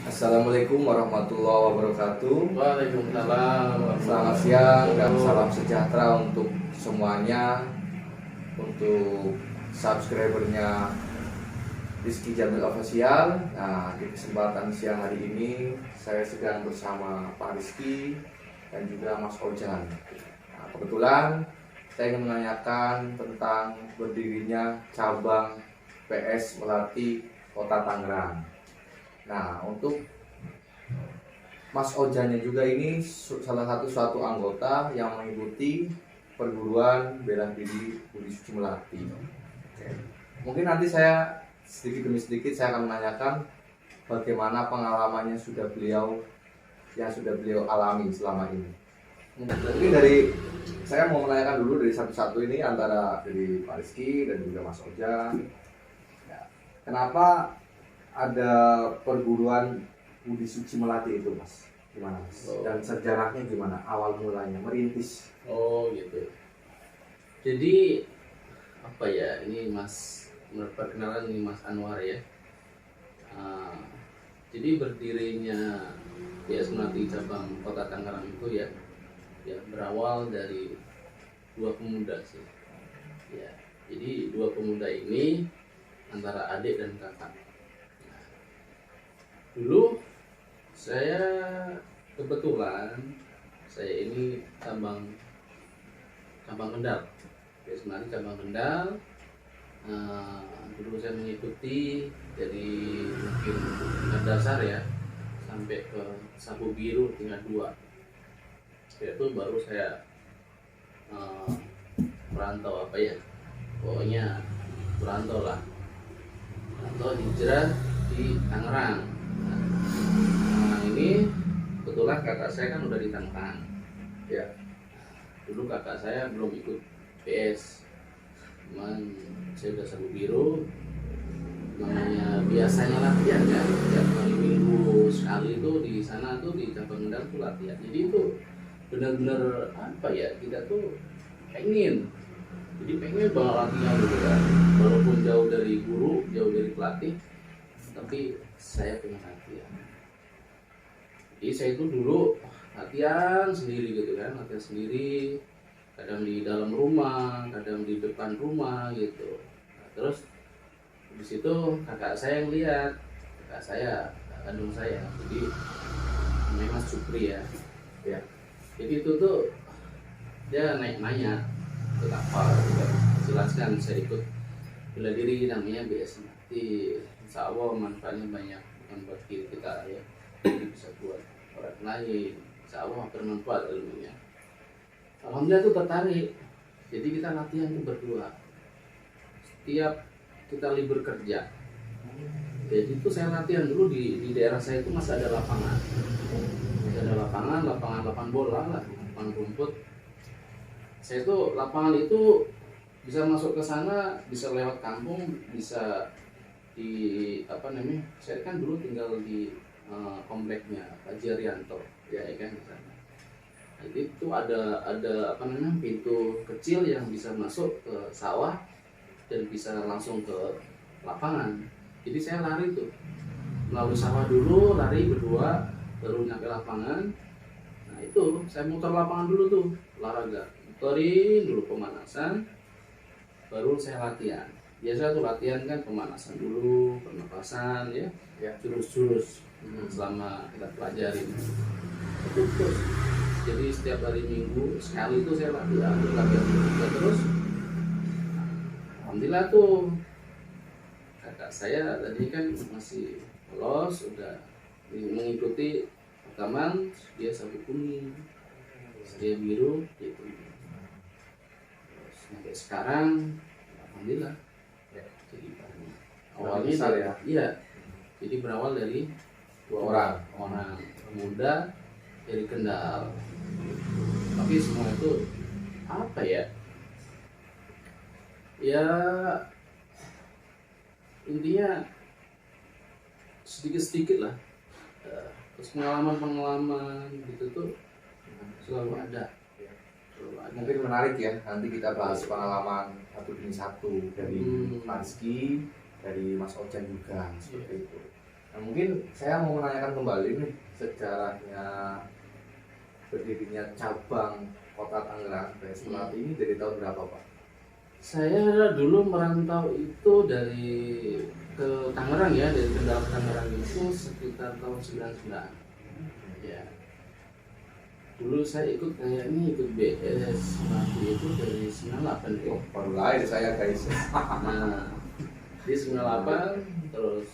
Assalamualaikum warahmatullahi wabarakatuh. Waalaikumsalam. Selamat siang dan salam sejahtera untuk semuanya. Untuk subscribernya Rizky Jamil Official. Nah, di kesempatan siang hari ini saya sedang bersama Pak Rizky dan juga Mas Ojan. Nah, kebetulan saya ingin menanyakan tentang berdirinya cabang PS Melati Kota Tangerang. Nah, untuk Mas Ojannya juga ini salah satu anggota yang mengikuti perguruan bela diri Budi Suci Melati. Oke. Mungkin nanti saya sedikit demi sedikit saya akan menanyakan bagaimana pengalamannya yang sudah beliau alami selama ini. Mungkin saya mau menanyakan dulu dari satu-satu ini antara dari Pak Rizky dan juga Mas Ojan. Ya, kenapa ada perguruan Budi Suci Melati itu, Mas? Gimana, Mas? Dan sejarahnya gimana? Awal mulanya merintis. Oh gitu. Jadi apa ya? Ini Mas, perkenalan ini Mas Anwar ya. Jadi berdirinya PS Melati cabang Kota Tangerang itu ya berawal dari dua pemuda sih. Ya, jadi dua pemuda ini antara adik dan kakak. Dulu saya kebetulan ini cabang Kendal, PS Melati cabang Kendal. Dulu saya mengikuti dari mungkin tingkat dasar ya sampai ke sabu biru tingkat 2. Itu baru saya merantau pokoknya merantau hijrah di Tangerang. Tangerang ini kebetulan kakak saya kan udah di Tangerang ya. Dulu kakak saya belum ikut PS, cuman saya udah sabu biru. Namanya biasanya latihan ya, tiap hari minggu sekali tuh di sana tuh di cabang Kendal tuh latihan. Jadi itu benar-benar kita tuh pengen banget latihan gitu kan, walaupun jauh dari guru, jauh dari pelatih, tapi saya pengen latihan. Jadi saya itu dulu latihan sendiri gitu kan, kadang di dalam rumah, kadang di depan rumah gitu. Nah, terus di situ kakak saya yang lihat, kakak kandung saya, jadi namanya Mas Supri ya. Jadi itu tuh dia nanya kenapa, jelaskan saya ikut bela diri namanya BS Melati. Insya Allah manfaatnya banyak, bukan buat kita ya, jadi bisa buat orang lain. Insya Allah bermanfaat ilmunya. Alhamdulillah tuh tertarik. Jadi kita latihan tuh berdua. Setiap kita libur kerja. Jadi itu saya latihan dulu di daerah saya itu masih ada lapangan. Lapangan bola lah, lapangan rumput. Saya itu lapangan itu bisa masuk ke sana, bisa lewat kampung, bisa saya kan dulu tinggal di kompleknya Pak Jarianto ya kan di sana. Jadi itu ada pintu kecil yang bisa masuk ke sawah dan bisa langsung ke lapangan. Jadi saya lari tuh melalui sawah dulu, lari berdua, baru nyampe lapangan. Nah itu saya muter lapangan dulu tuh, olahraga, muterin dulu pemanasan, baru saya latihan. Biasa tuh latihan kan pemanasan dulu, pernapasan ya. Jurus-jurus selama kita pelajarin itu terus. Jadi setiap hari Minggu sekali itu saya latihan terus. Alhamdulillah tuh kakak saya tadi kan masih lolos, udah mengikuti rekaman, dia sabu kuning, saya biru gitu. Terus sampai sekarang alhamdulillah. Jadi awalnya besar ya? Iya. Jadi berawal dari dua orang muda dari Kendal. Tapi semua itu ya intinya sedikit-sedikit lah. Terus pengalaman gitu tuh selalu ada. Mungkin menarik ya, nanti kita bahas pengalaman satu demi satu dari Pak Rizky, dari Mas Ojan juga seperti itu. Nah, mungkin saya mau menanyakan kembali nih sejarahnya berdirinya cabang Kota Tangerang PS Melati ini dari tahun berapa Pak? Saya dulu merantau itu dari ke Tangerang ya, dari Kendal ke Tangerang itu sekitar tahun 99. Ya. Dulu saya ikut kayaknya ikut BS Melati itu dari 98 ya. Oh, baru lahir saya guys. Nah, di 98 terus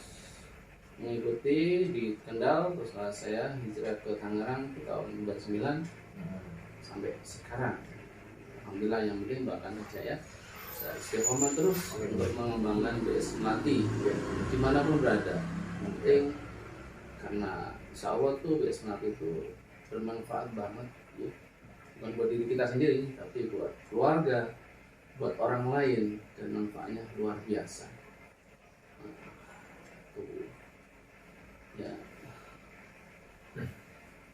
mengikuti di Kendal, terus setelah saya hijrah ke Tangerang ke tahun 99 sampai sekarang. Alhamdulillah yang penting bahkan aja ya. Saya istiqomah terus untuk mengembangkan BS Melati dimanapun berada. Yang penting karena insya Allah tuh BS Melati itu bermanfaat banget ya. Bukan buat diri kita sendiri, tapi buat keluarga, buat orang lain, dan manfaatnya luar biasa. Ya.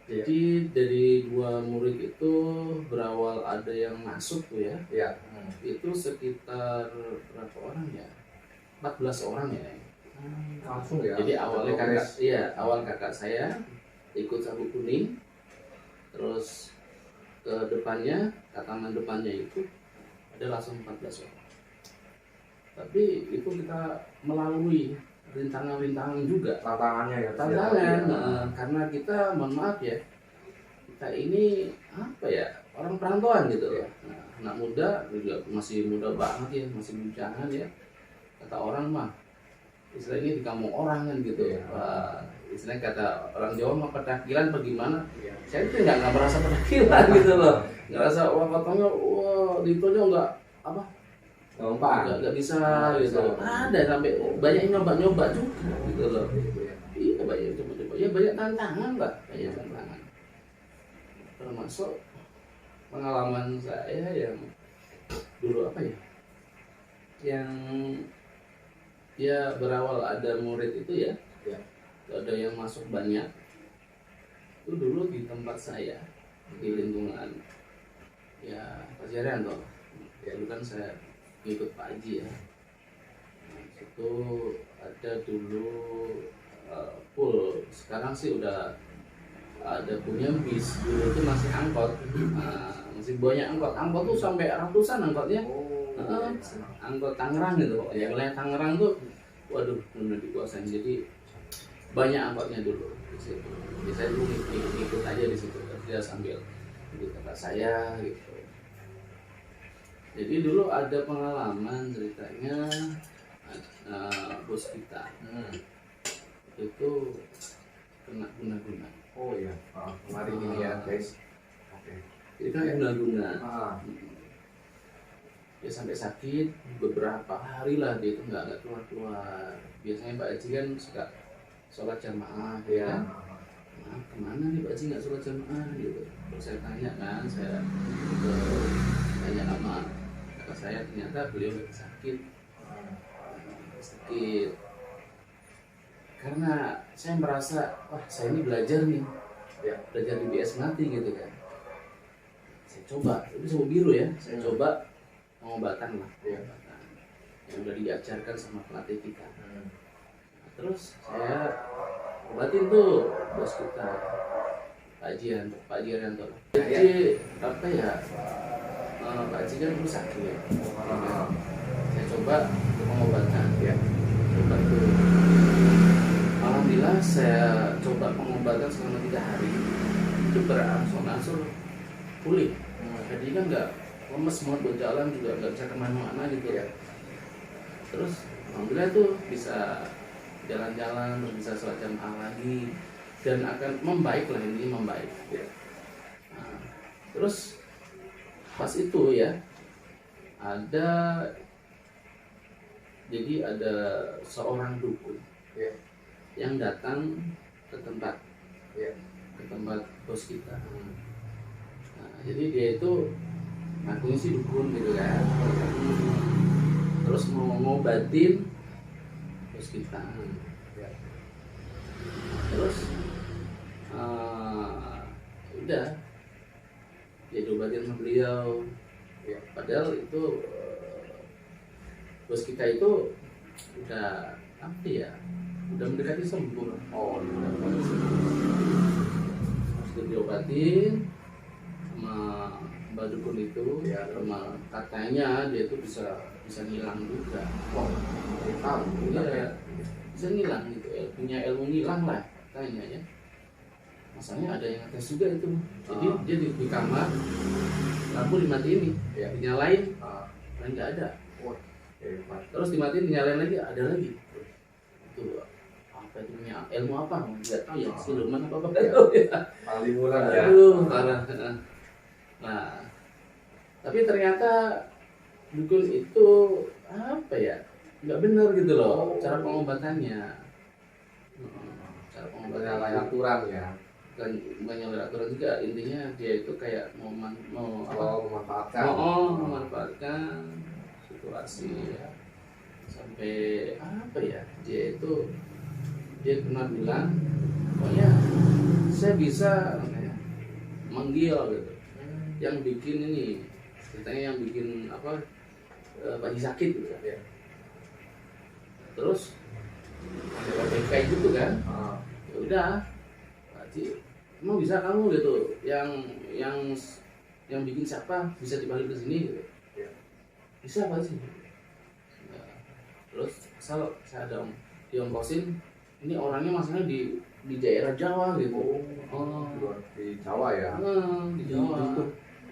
Jadi dari 2 murid itu berawal ada yang masuk tuh ya. Ya. Itu sekitar berapa orang ya? 14 orang ya. Langsung ya. Jadi awalnya kakak saya ikut sabuk kuning. Terus ke depannya, tatanan depannya itu ada langsung 14 orang. Tapi itu kita melalui rintangan-rintangan juga. Tantangannya ya. Tantangan, karena kita mohon maaf ya, kita ini apa ya, orang perantauan gitu ya. Nah, anak muda juga masih muda banget ya, masih bujangan ya. Kata orang mah, istilahnya di kampung orang kan gitu. Wah, istilahnya kata orang Jawa mah pedakilan bagaimana? Saya itu nggak merasa pedakilan gitu loh. Nggak rasa wah katanya wah ditonya nggak apa? Nggak bisa gitu. Ada sampai banyak yang nyoba juga gitu loh. Iya banyak coba-coba. Ya banyak tantangan Mbak, banyak tantangan. Termasuk pengalaman saya yang dulu apa ya? Yang ya berawal ada murid itu ya. Ada yang masuk banyak. Itu dulu di tempat saya di lingkungan ya Pak Jarianto. Ya dulu kan saya ikut Pak Haji ya. Nah, itu ada dulu pool. Sekarang sih udah ada punya bis. Dulu itu masih angkot. Masih banyak angkot. Angkot tuh sampai ratusan angkotnya. Angkot Tangerang gitu pokoknya. Wilayah Tangerang tuh waduh benar dikuasain. Jadi banyak angkotnya dulu di situ. Jadi saya dulu ikut aja di situ. Dia sambil ikut kakak saya gitu. Jadi dulu ada pengalaman ceritanya bos kita itu kena guna-guna. Oh iya, kemarin ini ya guys. Oke. Itu guna-guna. Dia sampai sakit beberapa hari lah dia itu nggak keluar-keluar. Biasanya Pak Haji kan suka sholat jamaah ya. Nah, kemana nih Pak Haji nggak sholat jamaah gitu. Terus saya tanya kan, saya tanya sama kakak saya, ternyata beliau lagi sakit. Karena saya merasa wah saya ini belajar nih belajar di BS Melati gitu kan. Saya coba, itu semua biru ya, saya coba pengobatan lah, pengobatan yang udah diajarkan sama pelatih kita. Nah, terus saya obatin tuh bos kita Pak Jarianto. Jadi apa ya, Pak Haji kan dulu sakit. Saya coba pengobatan coba tuh. Alhamdulillah saya coba pengobatan selama 3 hari itu berangsur-angsur pulih. Jadi kan nggak lemes banget buat jalan, juga nggak bisa kemana-mana gitu ya. Terus alhamdulillah tuh bisa jalan-jalan, terus bisa sholat jamaah lagi dan akan membaik lah, ini membaik ya. Nah, terus pas itu ya ada seorang dukun yang datang ke tempat bos kita. Nah, jadi dia itu ngakunya sih dukun gitu kan, terus mau ngobatin bos kita. Terus udah dia diobatin sama beliau. Padahal itu bos kita itu udah apa ya, udah mendekati sembuh. Oh, Harus diobatin sama Mbak Dukun itu, ya. sama katanya dia itu bisa ngilang juga. oh, tahu. Iya, bisa ngilang gitu, punya ilmu ngilang lah katanya ya. Masalahnya ada yang ngetes juga itu. Jadi dia di kamar, lampu dimatiin nih, Ya. dinyalain, dan nggak ada. Wah, hebat. Terus dimatiin, dinyalain lagi, ada lagi. Itu apa itu punya ilmu apa? Nggak tahu ya, siluman apa nggak tahu ya. Alimulan ya. Aduh, parah. Nah, tapi ternyata dukun itu apa ya? Nggak benar gitu loh cara pengobatannya. Cara Menyalahi pengobatannya aturan ya. kan menyalahi aturan juga, intinya dia itu kayak mau Memanfaatkan. memanfaatkan situasi ya. Sampai apa ya? Dia pernah bilang, pokoknya saya bisa manggil gitu. Yang bikin ini, ceritanya yang bikin apa? Pagi sakit gitu ya. Terus kayak gitu kan? Ya udah, berarti emang bisa kamu gitu, yang bikin siapa bisa dibalik ke sini gitu? Ya. Bisa apa sih? Nah, terus asal saya ada diongkosin, ini orangnya masalahnya di daerah Jawa gitu. Di Jawa ya. Di Jawa.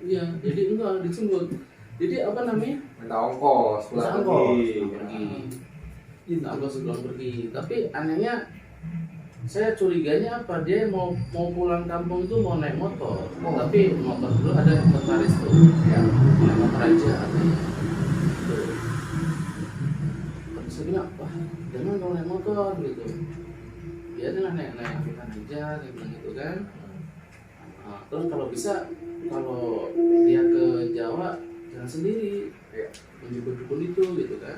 Iya, jadi enggak disebut. Jadi apa namanya? Minta ongkos pulang Pergi. Minta ongkos pulang pergi. Tapi anehnya saya curiganya apa, dia mau pulang kampung itu mau naik motor, tapi motor dulu ada motoris tuh, Ya. naik motor aja katanya. Tuh. Terus saya bilang, wah jangan kalau naik motor gitu, biarin naik angkutan aja, saya bilang gitu kan. Nah, terus kalau bisa, kalau dia ke Jawa jangan sendiri, Ya. menjemput dukun itu gitu kan.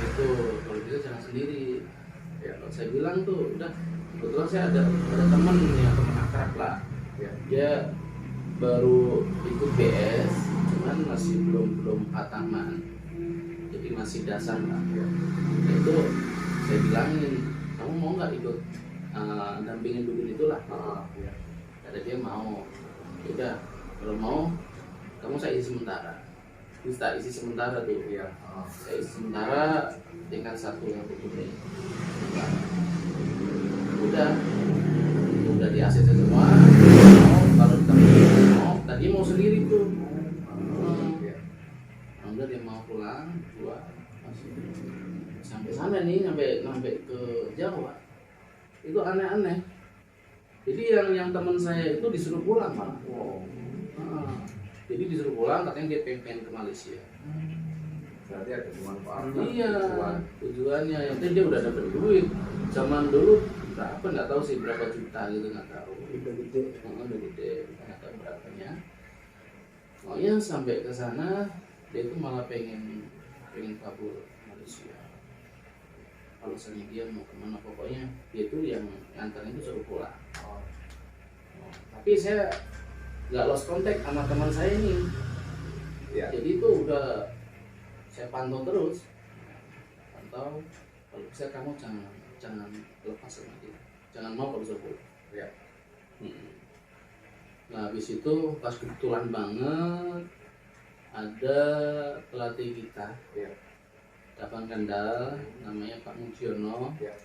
Itu kalau bisa jangan sendiri. Ya, kalau saya bilang tuh udah, kebetulan saya ada teman akrab lah. Ya. Dia baru ikut BS, cuman masih belum hataman, jadi masih dasar lah. Ya. Itu saya bilangin, kamu mau nggak ikut dampingin dukun itulah? Ya. Kata dia mau. Ya udah, kalau mau kamu saya isi sementara. Kita isi sementara tuh. Iya. Saya isi sementara tingkat 1 yang begini. Udah di ACC semua. Kalau kita mau, tadi mau sendiri tuh. Udah dia mau pulang, masih sampai sana nih, sampai ke Jawa. Itu aneh-aneh. Jadi yang teman saya itu disuruh pulang malah. Jadi disuruh pulang, katanya dia pengen ke Malaysia. Berarti ada manfaat. Iya, tujuannya. Yang penting dia udah dapat duit. Zaman dulu berapa nggak tahu sih, berapa juta gitu, nggak tahu. Udah gede, nggak tahu berapanya. Pokoknya sampai ke sana dia itu malah pengen kabur Malaysia. Kalau misalnya dia mau kemana, pokoknya dia itu yang antarin itu suruh pulang. Tapi saya nggak lost contact sama teman saya ini. Ya. Jadi itu udah saya pantau terus. Kalau bisa kamu jangan lepas sama dia. Jangan mau kalau bisa pulang. Ya. Nah habis itu pas kebetulan banget ada pelatih kita. Ya. Kapal Kendal, namanya Pak Mujiono. Ya.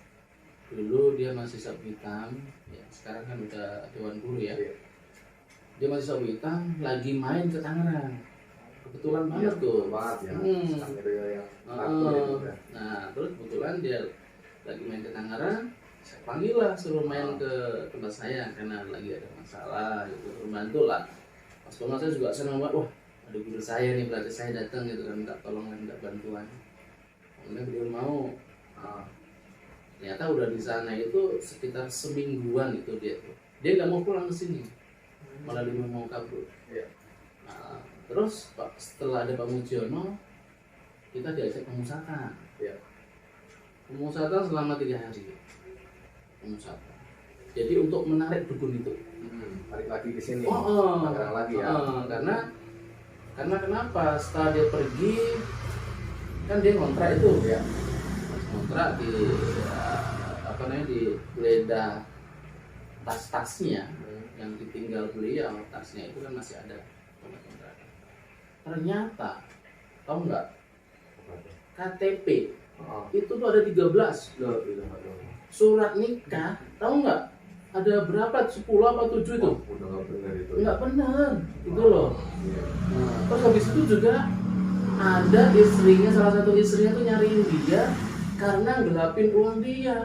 Dulu dia masih sapu hitam, ya sekarang kan udah Dewan Guru ya. Ya. Dia masih sapu hitam, lagi main ke Tangerang. Kebetulan banget tuh. Banget ya. Nah terus kebetulan dia lagi main ke Tangerang, saya panggil lah, suruh main ke tempat saya karena lagi ada masalah gitu, membantu lah. Pas banget saya juga senang banget, wah ada guru saya nih, pelatih saya datang gitu kan, minta tolong, minta bantuan. Kemudian beliau mau. Ternyata udah di sana itu sekitar semingguan itu dia nggak mau pulang ke sini, malah dia mau kabur. Ya. Nah, terus setelah ada Pak Mujiono, kita diajak pemusatan. Ya. Pemusatan selama 3 hari. Pemusatan. Jadi untuk menarik dukun itu. Balik lagi ke sini. Tangerang lagi ya. Karena kenapa? Setelah dia pergi, kan dia ngontrak itu. Ya. ngontrak di apa namanya, di geledah tas-tasnya yang ditinggal beliau, tasnya itu kan masih ada kontrakan. Ternyata tahu nggak, KTP itu tuh ada 13, surat nikah tahu nggak ada berapa, 10 apa 7 itu? Udah nggak benar itu. Nggak benar itu loh. Nah, terus habis itu juga ada istrinya, salah satu istrinya tuh nyariin dia karena gelapin uang dia.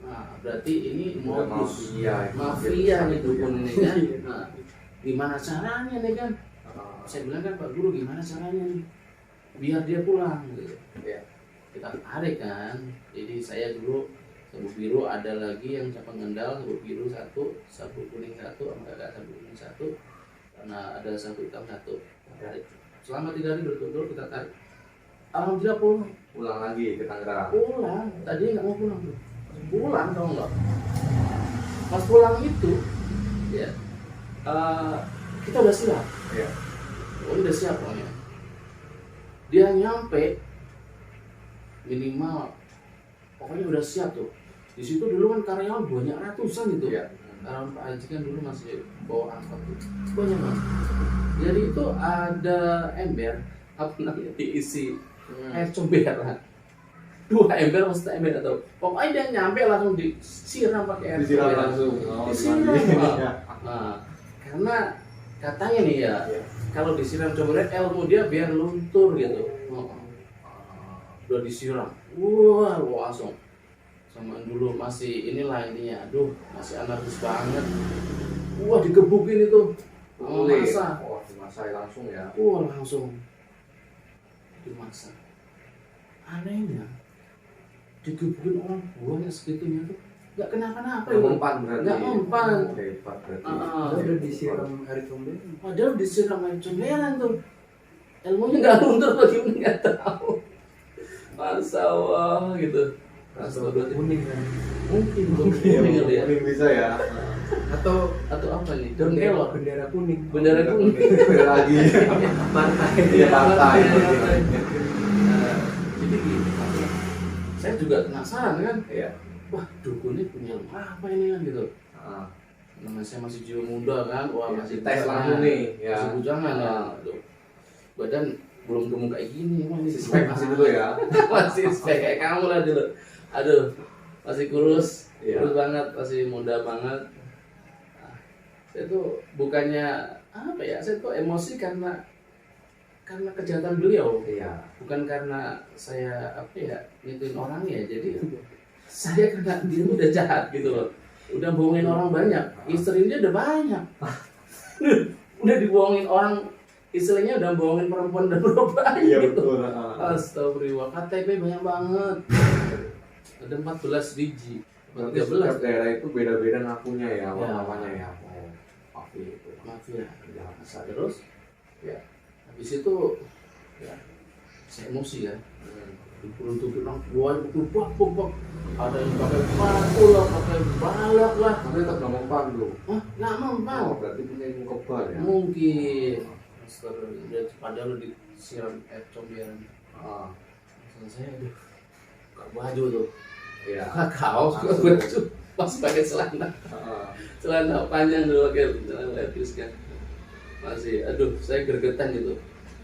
Nah, berarti ini Udah modus mafia nih dukun ini kan. Nah, gimana caranya nih kan? Saya bilang kan, Pak Guru, gimana caranya nih biar dia pulang gitu. Ya. Kita tarik kan. Jadi saya dulu sabuk biru, ada lagi yang cabang ngendal, sabuk biru 1, sabuk kuning 1, sama kakak sabuk kuning 1, karena ada sabuk hitam 1. Kita tarik selama 3 hari berturut-turut, kita tarik. Alhamdulillah Pulang lagi ke Tangerang. pulang. Tadi nggak mau pulang tuh, pulang tau nggak? Pas pulang itu ya, kita udah siap. Iya. Udah siap pokoknya. Dia nyampe minimal, pokoknya udah siap tuh. Di situ dulu kan karyawan banyak ratusan gitu. Iya. Karyawan Pak Haji kan dulu masih bawa angkot tuh, banyak banget. Jadi itu ada ember, apa namanya, diisi air comberan. 2 ember, maksudnya ember atau pokoknya dia nyampe langsung disiram pakai air Disiram comberan. langsung. Disiram. Iya. Nah, karena katanya nih ya, Iya. kalau disiram comberan ilmu dia biar luntur gitu. Udah disiram, wah langsung. Sama dulu masih inilah intinya, aduh masih anarkis banget. Wah digebukin itu sama masa. Oh, dimasak langsung ya. Wah langsung dimasak. Anehnya digebukin orang banyak segitunya tuh nggak kenapa-napa Nggak ya. mempan berarti. Nggak mempan. Hebat berarti. Udah disiram air comberan. Padahal disiram air comberan tuh. Ilmunya nggak luntur bagaimana nggak tahu. Masa wah gitu. Atau kuning kan. Mungkin Iya, kuning kali ya. mungkin bisa ya. Atau Atau apa nih? Daun kelor. bendera kuning. Bendera kuning. Beda lagi. Partai. Iya, partai. Nah, jadi gini, saya juga penasaran kan. Iya. Wah, dukun ini punya ilmu apa ini kan gitu. Ah. Namanya saya masih jiwa muda kan, wah Iya, masih tes bujangan. langsung nih, ya. Masih bujangan ya. Ah. Aduh. Badan belum gemuk kayak gini, wah, ini Spek masih dulu ya. masih spek kayak kamu lah dulu. Aduh, masih kurus, Iya. kurus banget, masih muda banget. Nah, saya tuh bukannya apa ya, saya tuh emosi karena kejahatan beliau, Iya. bukan karena saya apa ya ngituin orangnya. Jadi saya karena dia udah jahat gitu loh, udah bohongin orang banyak, istrinya udah banyak, udah dibohongin orang, istrinya udah bohongin perempuan dan berapa Iya gitu. betul. Astagfirullah, KTP banyak banget, ada 14 biji, Berarti 13 setiap daerah itu beda-beda ngakunya ya, Ya. namanya ya. Oh, mafia itu. mafia. Jangan Nah, terus Ya. habis itu ya saya emosi ya, diperuntukin orang buat buk, ada yang pakai batu lah, pakai balak lah. Tapi tetap nggak mempan bro. Hah, nggak mempan. Oh, berarti punya ilmu kebal ya. Mungkin Astagfirullah, padahal lu disiram air comberan. Ah. Langsung saya aduh, buka baju tuh, Iya. buka kaos, buka Langsung. baju, pas pakai celana, Ah. celana panjang dulu, pakai celana levis kan. Masih, aduh, saya gergetan gitu.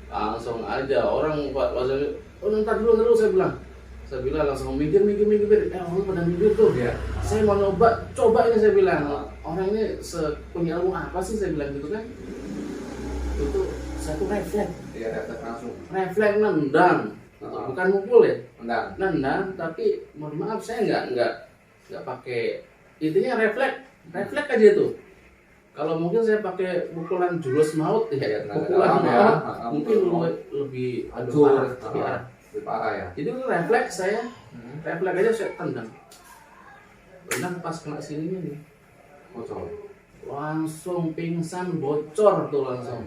Langsung aja orang Pak langsung, oh ntar dulu saya bilang langsung mikir, orang pada mikir tuh. Iya. Saya mau coba ini, saya bilang orang ini punya ilmu apa sih, saya bilang gitu kan. Itu satu refleks Iya, refleks langsung. nendang, bukan mukul ya, Endang. nendang, tapi mohon maaf saya nggak pakai, intinya refleks aja tuh. Kalau mungkin saya pakai pukulan jurus maut ya, Iya, tenaga pukulan dalam ya. maut Ah, mungkin betul. lebih Hancur. parah, lebih parah. Lebih parah ya. Jadi itu refleks saya, refleks aja saya tendang pas kena sininya nih, Bocor. langsung pingsan, bocor tuh langsung.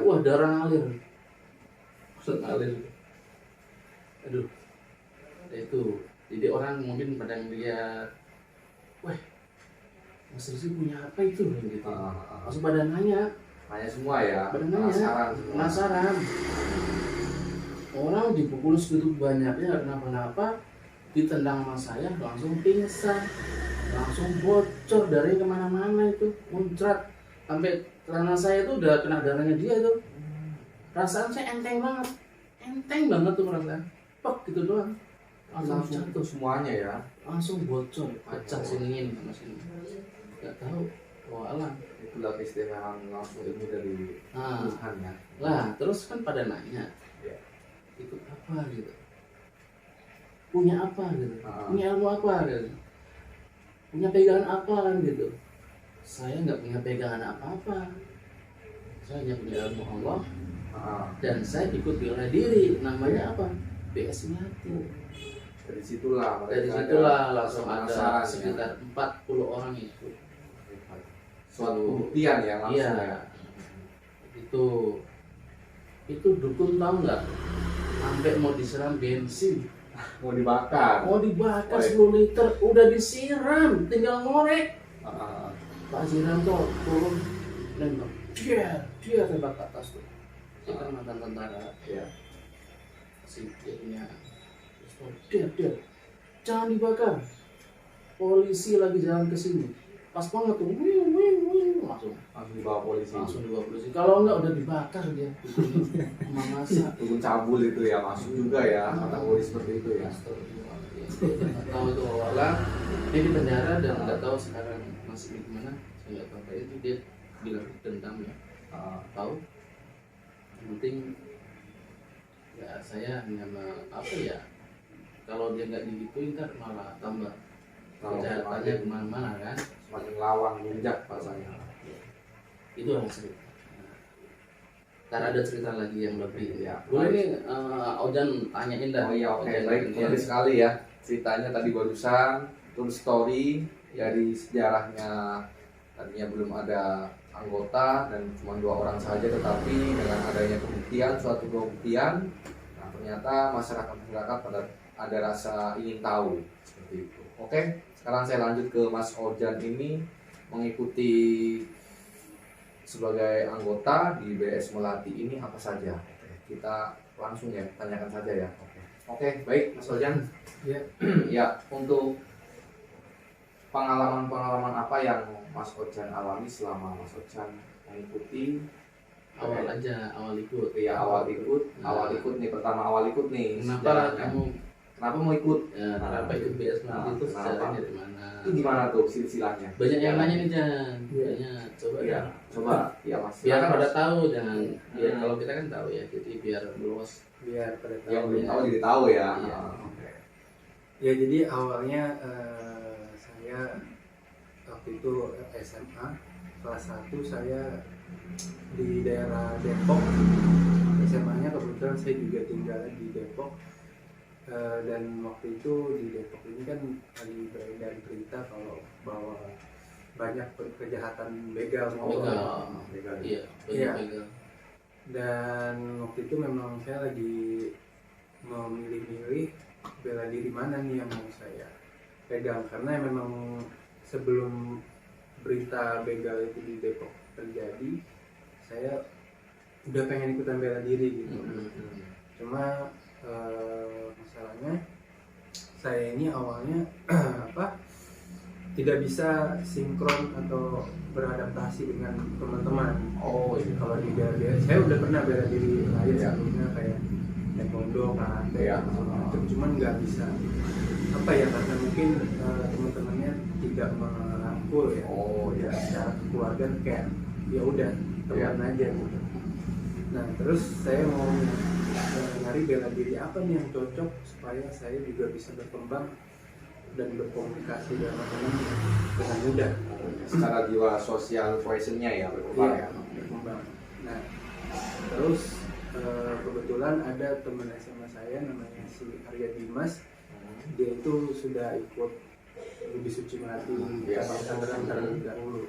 Wah, darah ngalir. Aduh. Itu. Jadi orang mungkin pada ngeliat, wah, Mas Rizky punya apa itu gitu. Langsung pada nanya, Nanya semua ya. pada nanya, Penasaran semua. penasaran. orang dipukul segitu banyaknya kenapa-napa, ditendang sama saya langsung pingsan, langsung bocor dari kemana-mana itu, muncrat sampai celana saya itu udah kena darahnya dia itu. Perasaan saya enteng banget tuh perasaan, pek gitu doang, langsung jatuh, semuanya ya. langsung bocor, pecah sini sama sini, nggak tahu, walah. Itulah keistimewaan langsung ilmu dari Nah, Tuhan ya. lah terus kan pada nanya, Ya. ikut apa gitu, punya apa gitu, Ah. punya ilmu apa gitu, punya pegangan apa kan gitu. Saya nggak punya pegangan apa-apa, saya hanya punya ilmu Allah dan saya ikut bela diri, namanya apa, BS Melati. Dari situlah Dari mereka situlah ada langsung ada penasaran ya. sekitar 40 orang ikut. Suatu pembuktian ya langsung Iya, ya. itu dukun tahu nggak, sampai mau disiram bensin, Mau dibakar. mau dibakar Oh, iya. 10 liter, udah disiram, tinggal ngorek. Ah, Pak Siram tuh turun nembak, dia tembak ke atas tuh. Dia kan mantan tentara, ya. si dia punya pistol. Dia, jangan dibakar. Polisi lagi jalan ke sini, pas banget tuh, wing, langsung Dibawa polisi. dibawa polisi. Kalau enggak udah dibakar dia, sama masa. Dukun cabul itu ya masuk juga ya kategori seperti itu ya. Nggak tahu itu awalnya dia di penjara dan nggak tahu sekarang masih di mana, saya nggak tahu. Kayak itu dia bilang dendam ya, tahu. Yang penting ya saya hanya apa ya, kalau dia nggak digituin kan malah tambah kejahatannya kemana-mana kan. Semakin lawang menjak bahasanya. Itu yang cerita. Ntar ada cerita lagi yang lebih Ya. boleh nih Ojan tanyain dah. Oh iya, oke, Ojan baik, gantian. bagus sekali ya ceritanya tadi barusan, full story dari sejarahnya. Tadinya belum ada anggota dan cuma 2 orang saja, tetapi dengan adanya pembuktian, suatu pembuktian, nah ternyata masyarakat pada ada rasa ingin tahu seperti itu. Oke, sekarang saya lanjut ke Mas Ojan ini mengikuti sebagai anggota di BS Melati ini apa saja. Oke, kita langsung ya tanyakan saja ya. Oke, baik Mas Ojan. Ya. Ya, untuk pengalaman-pengalaman apa yang Mas Ojan alami selama Mas Ojan mengikuti Awal aja, awal ikut. ya awal ikut nih, pertama awal ikut nih. Kenapa sejarahnya. kamu Kenapa mau ikut? kenapa ikut BS Melati itu Kenapa? sejarahnya dari mana? Itu gimana tuh silsilahnya? Banyak yang nanya nih Jan, Iya. banyak. Coba Ya, ya. coba ya Mas. Biar Silakan, pada Mas. tahu, jangan biar kalau kita kan tahu ya, jadi biar luas. Biar pada tahu. Yang belum Ya. tahu jadi tahu ya. Iya. Oke. Ya jadi awalnya saya waktu itu SMA kelas 1 saya di daerah Depok. SMA-nya kebetulan saya juga tinggal di Depok. Dan waktu itu di Depok ini kan lagi beredar berita kalau bahwa banyak kejahatan begal Begal. Begal. Iya, Iya. banyak begal. Dan waktu itu memang saya lagi memilih-milih bela diri mana nih yang mau saya pegang, karena memang sebelum berita begal itu di Depok terjadi saya udah pengen ikutan bela diri gitu. Cuma masalahnya saya ini awalnya apa tidak bisa sinkron atau beradaptasi dengan teman-teman. Oh iya. Kalau di bela diri saya udah pernah bela diri lain Ya. sebelumnya kayak taekwondo, karate, Ya. macam, cuman nggak bisa apa ya, karena mungkin teman-temannya tidak merangkul ya. Oh iya. Secara keluarga kayak ya udah teman Ya. aja gitu. Nah terus saya mau nyari bela diri apa nih yang cocok supaya saya juga bisa berkembang dan berkomunikasi dengan teman dengan mudah. Secara jiwa sosial cohesionnya ya berkembang ya. Berkembang. Nah terus kebetulan ada teman SMA saya namanya si Arya Dimas, dia itu sudah ikut lebih suci melati Iya. Tangerang terlebih dahulu,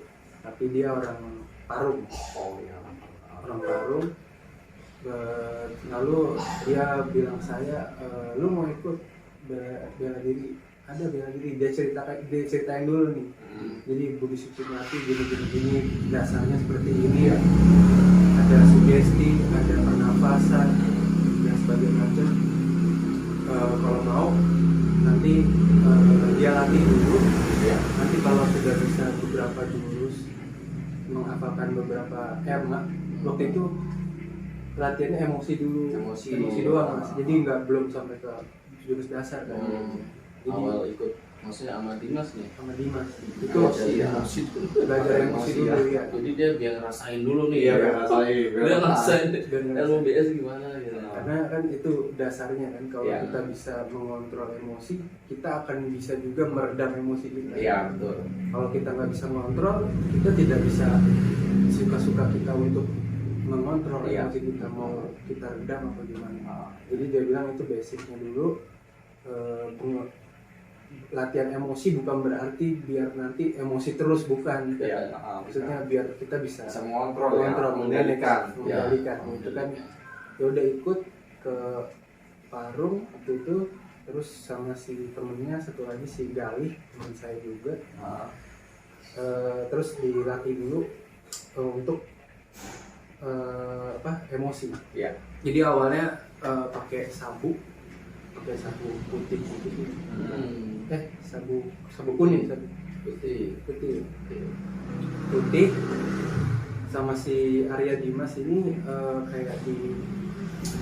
tapi dia orang Parung. Oh iya. Orang Parung. Lalu dia bilang saya, lu mau ikut bela diri? Ada bela diri. Dia ceritain dulu nih. Jadi budi suci melati gini dasarnya seperti ini. Ada sugesti, ada pernafasan, sebagai macam. Kalau mau nanti dia latih dulu. Iya. Nanti kalau sudah bisa beberapa jurus, menghafalkan beberapa waktu itu latihannya emosi dulu, Emosi. doang Mas. Jadi belum sampai ke jurus dasar kan. Jadi Awal ikut maksudnya sama Dimas nih. sama Dimas itu Emosi, ya. Emosi dulu. belajar emosi Emosi, dulu ya. Jadi dia biar ngerasain dulu nih. Iya, biar ngerasain. Dia ngerasain Biar ngerasain. ilmu BS gimana gitu. Karena kan itu dasarnya kan, kalau Iya. kita bisa mengontrol emosi, kita akan bisa juga meredam emosi kita. Iya, betul. Kalau kita nggak bisa mengontrol, kita tidak bisa suka-suka kita untuk mengontrol Iya. emosi kita, mau kita redam apa gimana. Ah, Jadi dia bilang itu basicnya dulu. Latihan emosi bukan berarti biar nanti emosi terus, bukan. Iya, Maksudnya biar kita bisa bisa mengontrol ya, mengendalikan Ya. itu kan. Ya udah ikut ke Parung waktu itu, terus sama si temennya satu lagi si Galih, teman saya juga. Ah, Terus dilatih dulu untuk emosi. Iya. Jadi awalnya pakai sabu putih gitu. Sabu kuning, sabu Putih. putih sama si Arya Dimas ini kayak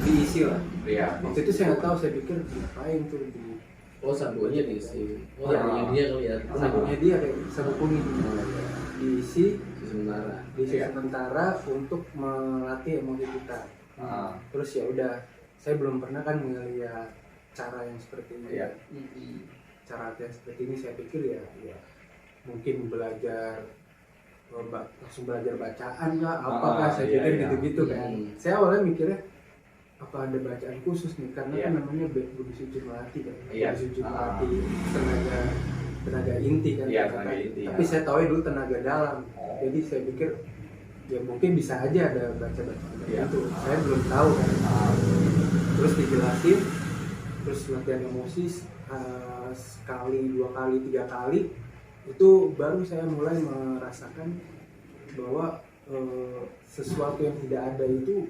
diisi lah. Iya. Waktu itu saya nggak tahu, saya pikir ngapain tuh Oh sabunnya diisi. Oh Iya. sabunnya dia kali ya. sabunya dia kayak sabu kuning diisi Sementara. Iya. sementara untuk melatih emosi kita. Ah, Terus ya udah, saya belum pernah kan melihat cara yang seperti ini. Iya. Cara latihan seperti ini saya pikir ya mungkin belajar langsung belajar bacaan lah, apakah saya iya, pikir iya. gitu-gitu kan. Saya awalnya mikirnya apa ada bacaan khusus nih, karena Iya. kan namanya Budi Suci Melati kan. Iya. Budi Suci Melati tenaga inti kan. Iya, kata. tenaga inti, Tapi ya. saya tahu dulu tenaga dalam. Oh. Jadi saya pikir ya mungkin bisa aja ada baca-bacaan Iya. itu. Saya belum tahu kan. ah, Terus dijelasin, terus latihan emosi sekali, 2 kali, 3 kali, itu baru saya mulai merasakan bahwa sesuatu yang tidak ada itu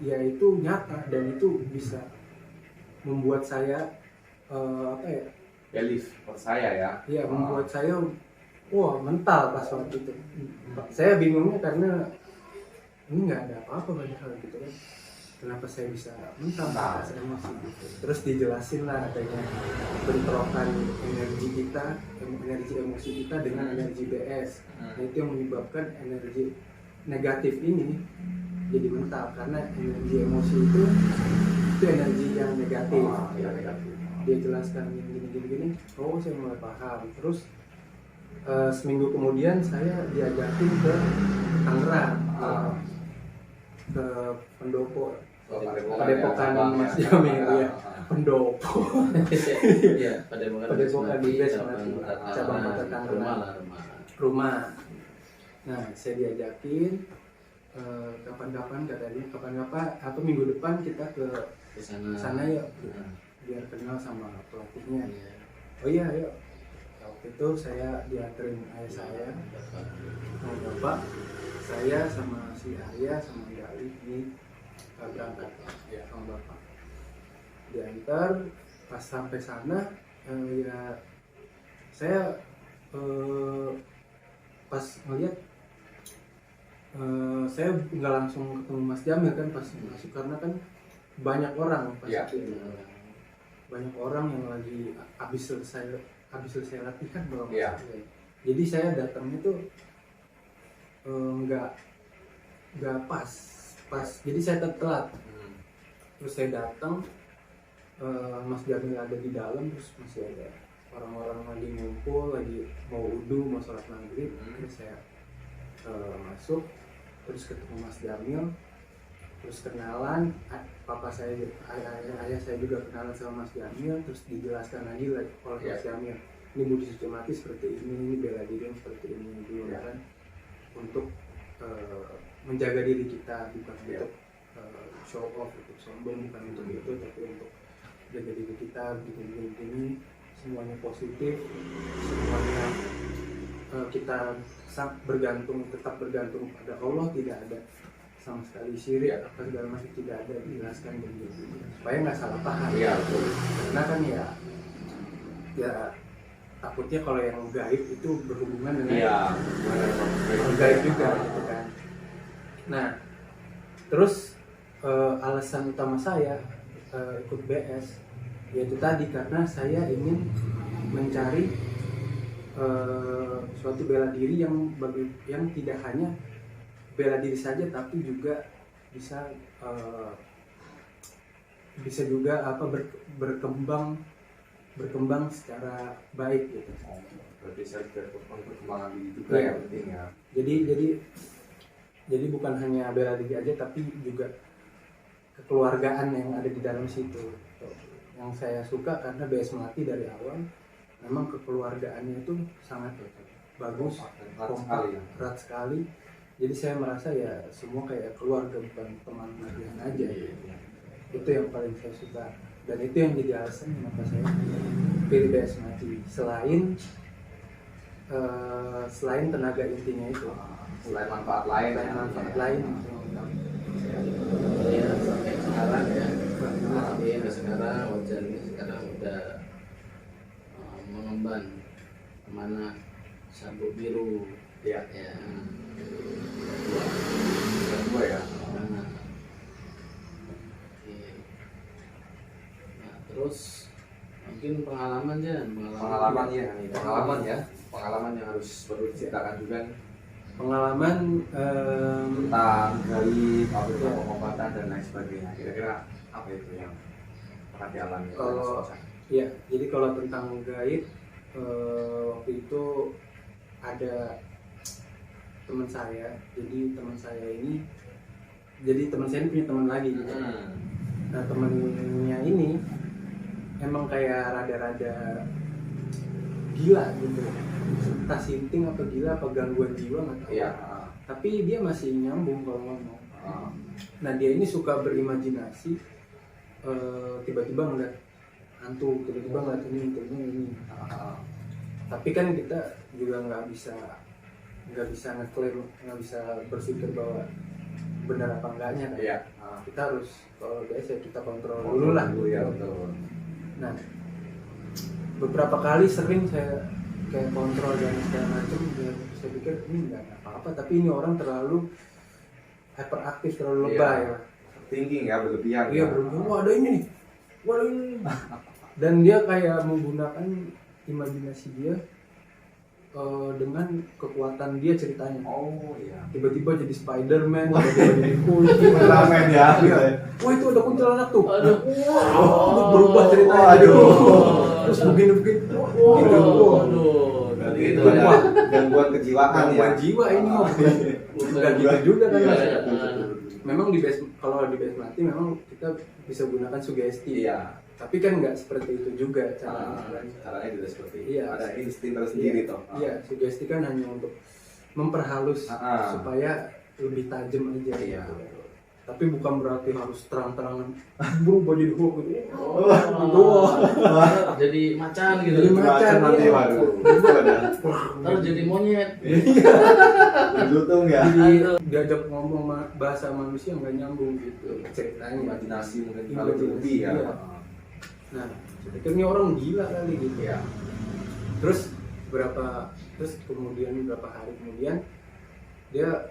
ya itu nyata, dan itu bisa membuat saya belief, percaya ya. ya membuat saya wah mental pas waktu itu. Saya bingungnya karena ini nggak ada apa-apa padahal gitu kan, kenapa saya bisa mental pas emosi gitu. Terus dijelasin lah adanya bentrokan energi kita, energi emosi kita dengan energi BS. Nah, itu yang menyebabkan energi negatif ini jadi mental, karena energi emosi itu energi yang negatif. Iya, negatif. Dia jelaskan gini, oh saya mulai paham. Terus seminggu kemudian saya diajakin ke Tangerang, ke pendopo Padepokan Mas Jamil ya. Pendopo Iya, Padepokan di Bes cabang Kota Tangerang. Rumah. Nah, saya diajakin kapan-kapan atau minggu depan kita ke sana ya, biar kenal sama pelatihnya. Oh iya, ayo. Waktu itu saya dianterin ayah saya sama bapak, saya sama si Arya sama Gali ini berangkat sama bapak. Diantar, pas sampai sana ya saya pas ngeliat saya nggak langsung ketemu Mas Jamil kan pas masuk, karena kan banyak orang pas Iya. itu. Banyak orang yang lagi habis selesai latihan kalau nggak Iya. salah. Jadi saya datangnya tuh nggak pas. Jadi saya telat. Terus saya datang, Mas Jamil ada di dalam, terus masih ada orang-orang lagi ngumpul, lagi mau wudu, mau sholat maghrib. Terus saya masuk, terus ketemu Mas Jamil, terus kenalan, papa saya, ayah saya juga kenalan sama Mas Jamil, terus dijelaskan lagi oleh Mas Jamil, ini Budi Suci Melati seperti ini bela diri seperti ini dulu kan, untuk menjaga diri kita, bukan untuk show off, untuk sombong, bukan untuk itu, tapi untuk jaga diri kita, begini semuanya positif, semuanya kita tetap bergantung pada Allah, tidak ada sama sekali syirik apa segala macam tidak ada, dijelaskan dan gitu supaya nggak salah paham. Iya betul. Karena kan ya takutnya kalau yang gaib itu berhubungan dengan yang gaib juga gitu kan. Nah terus alasan utama saya ikut BS yaitu tadi karena saya ingin mencari suatu bela diri yang tidak hanya bela diri saja tapi juga bisa juga berkembang secara baik gitu. Berarti saya perkembangan diri juga ya penting ya. Jadi bukan hanya bela diri aja tapi juga kekeluargaan yang ada di dalam situ. Yang saya suka karena BS Melati dari awal memang kekeluargaannya itu sangat bagus, erat sekali. Jadi saya merasa ya semua kayak keluarga, bukan teman majikan aja. Itu yang paling saya suka dan itu yang jadi alasan kenapa saya pilih BS Melati. Selain tenaga intinya itu, selain manfaat lain ya sampai sekarang ya sekarang Wajar ini sekarang udah mengemban mana sabuk biru ya dua ya. Nah, terus mungkin pengalaman yang harus perlu diceritakan juga nih. Pengalaman tentang gaib, pengobatan dan lain sebagainya. Kira-kira apa itu yang pernah dialami? Jadi kalau tentang gaib waktu itu ada teman saya. Jadi teman saya ini punya teman lagi gitu. Nah temennya ini emang kayak rada-rada gila gitu, entah sinting apa gila apa gangguan jiwa nggak tahu. Tapi dia masih nyambung kalau ngomong. Nah dia ini suka berimajinasi, tiba-tiba ngeliat hantu, tiba-tiba ngeliat ini. Tapi kan kita juga nggak bisa ngeklaim, nggak bisa berpikir bahwa benar apa enggaknya kan. Kita harus kalau biasa kita kontrol dulu lah. Betul. Nah beberapa kali sering saya kayak kontrol dan segala macam, saya pikir ini nggak apa-apa, tapi ini orang terlalu hyperaktif, terlalu lebay lah. Thinking ya, berlebihan. Iya berlebihan. Wah ada ini nih, dan dia kayak menggunakan imajinasi dia dengan kekuatan dia ceritanya. Tiba-tiba jadi Spider-Man, tiba-tiba jadi kucing. Ramen ya. Wah itu ada kuntilanak tuh. Berubah ceritanya. Terus begini. Itu ada gangguan kejiwaan ya. Gangguan jiwa ini mah. Enggak gitu juga kan Mas. Memang kalau di BS Melati memang kita bisa gunakan sugesti. Tapi kan nggak seperti itu juga caranya tidak seperti itu. Ada insting tersendiri toh. Sugesti kan hanya untuk memperhalus supaya lebih tajam aja. Gitu. Tapi bukan berarti harus terang-terangan berubah jadi hoax gitu. Jadi macan gitu. Jadi macan nanti waduh. Terus jadi monyet. Lutung ya. Jadi diajak ngomong bahasa manusia nggak nyambung gitu ceritanya. Imajinasi mungkin terlalu berlebih ya. Nah, saya pikir ini orang gila kali gitu ya. Terus kemudian berapa hari kemudian dia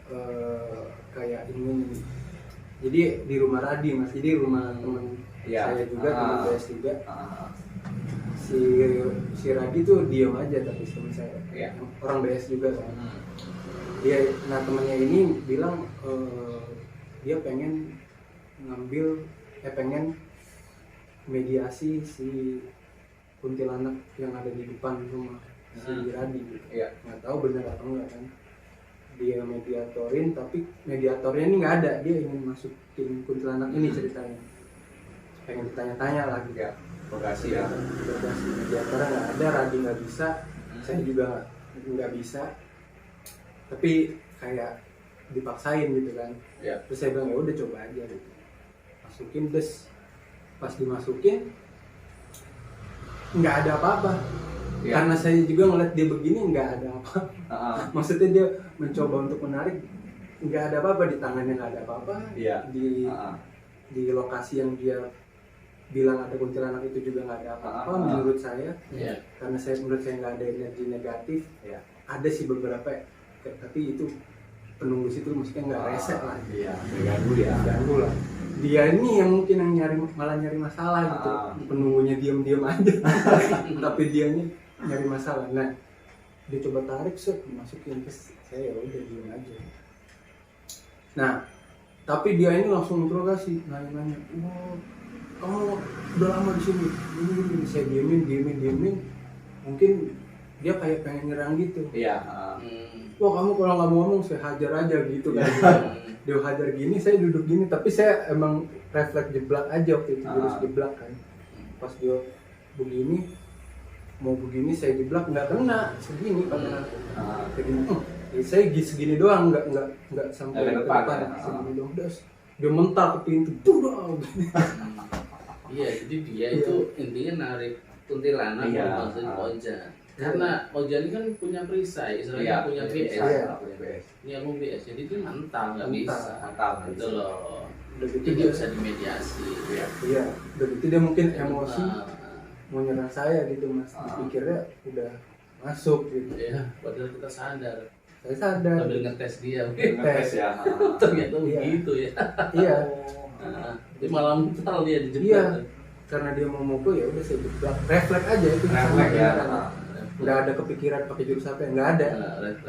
kayak ingin, jadi di rumah Radi Mas, jadi rumah teman saya juga, teman BS juga. Si Radi tuh diam aja tapi teman saya, orang BS juga kan. Nah temannya ini bilang dia pengen pengen mediasi si kuntilanak yang ada di depan rumah si Radi gitu. Nggak tahu benar atau enggak kan. Dia mediatorin tapi mediatornya ini nggak ada, dia ingin masukin kuntilanak ini ceritanya. Pengen ditanya-tanya lah gitu. Bagasi ya. Bagasi mediatornya nggak ada, Radi nggak bisa, saya juga nggak bisa. Tapi kayak dipaksain gitu kan. Terus saya bilang ya udah coba aja gitu. Masukin pas dimasukin nggak ada apa-apa. Karena saya juga ngeliat dia begini nggak ada apa. Maksudnya dia mencoba untuk menarik, nggak ada apa-apa di tangannya, nggak ada apa-apa. Iya. Di lokasi yang dia bilang ada kuntilanak itu juga nggak ada apa-apa menurut saya. Iya. Karena menurut saya nggak ada energi negatif. Iya. Ada sih beberapa, tapi itu penunggu situ maksudnya nggak rese lah. Iya, mengganggu ya. Ganggu lah. Dia ini yang mungkin yang malah nyari masalah gitu. Penunggunya diam-diam aja. Tapi dianya nyari masalah. Nah, dia coba tarik, set, masukin ke saya, ya udah diam aja. Nah, tapi dia ini langsung interogasi, nanya-nanya, oh, kamu udah lama di sini. Ini saya diemin. Mungkin dia kayak pengen nyerang gitu. Iya. Wah, kamu kalau nggak mau ngomong saya hajar aja gitu kan. Dia hajar gini, saya duduk gini, tapi saya emang refleks jeblak aja waktu itu, jurus jeblak kan. Pas dia begini, mau begini saya jeblak nggak kena segini padahal. Segini, saya segini doang, nggak sampai ke depan, segini doang. Dia mental ke pintu, dong. Iya, jadi dia itu intinya narik kuntilanak maksudnya Ojan. Karena Ojan ini kan punya perisai, istilahnya punya BS. Ini aku BS, jadi dia mental, nggak bisa. Gitu loh. Jadi dia bisa dimediasi. Iya, begitu dia mungkin emosi mau nyerang saya gitu mas. Pikirnya udah masuk gitu. Iya, padahal kita sadar. Saya sadar. Sambil ngetes dia, Ngetes ya. ternyata begitu ya. Iya. Jadi malah mental dia dijebak. Iya. Karena dia mau mukul ya udah saya jeblak. Refleks aja itu. Refleks ya. Nggak ada kepikiran pakai jurus apa ya, nggak ada.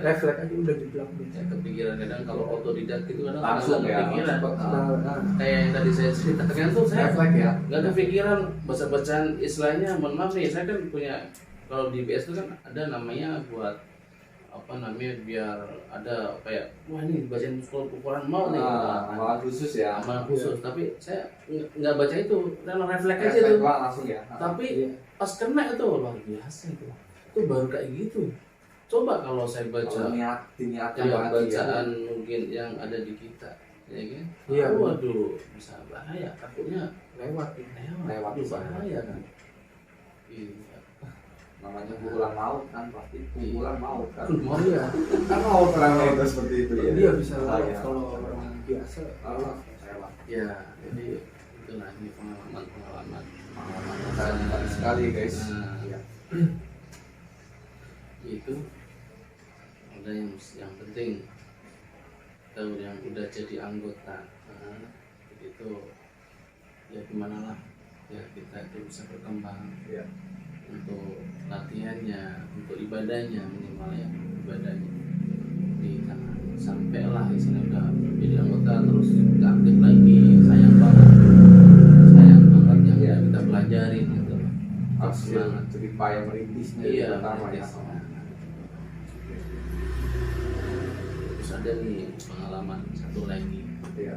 Refleks aja udah jeblak. Ya, kepikiran kadang kalau otodidak gitu kadang Langsung ya. kepikiran. Nah, Kayak yang tadi saya ceritakan tuh saya Refleks ya. nggak kepikiran baca-bacaan istilahnya. Mohon maaf nih, saya kan punya kalau di BS itu kan ada namanya buat apa namanya biar ada kayak wah ini bacain ukuran mau nih Amalan khusus ya. amalan khusus. Tapi saya nggak baca itu, refleks aja Refleks tuh. langsung ya. Tapi iya. pas kena itu luar biasa itu baru kayak gitu. Coba kalau saya baca Kalau diniatkan kayak banget bacaan mungkin yang ada di kita, ya kan? Iya. Waduh, bisa bahaya. Takutnya Lewat. Lewat Aduh, bisa. bahaya kan. Iya. Namanya pukulan maut kan pasti pukulan maut kan. Mau Iya. Kan maut orang itu seperti itu ya. Dia bisa Bahaya. lewat kalau orang biasa. Lewat. Ya, jadi itulah ini pengalaman. Sangat sekali guys. Nah, Iya. itu ada yang penting tahu yang udah jadi anggota. Itu ya gimana lah ya kita itu bisa berkembang. Iya. Untuk latihannya, untuk ibadahnya minimal ya ibadahnya di tangan sampailah istilahnya udah jadi anggota terus nggak aktif lagi, sayang banget yang ya kita pelajarin gitu. Harus semangat. Cerita payah merintisnya Iya, itu pertama ya. merintis. Terus ada nih pengalaman satu lagi. Iya.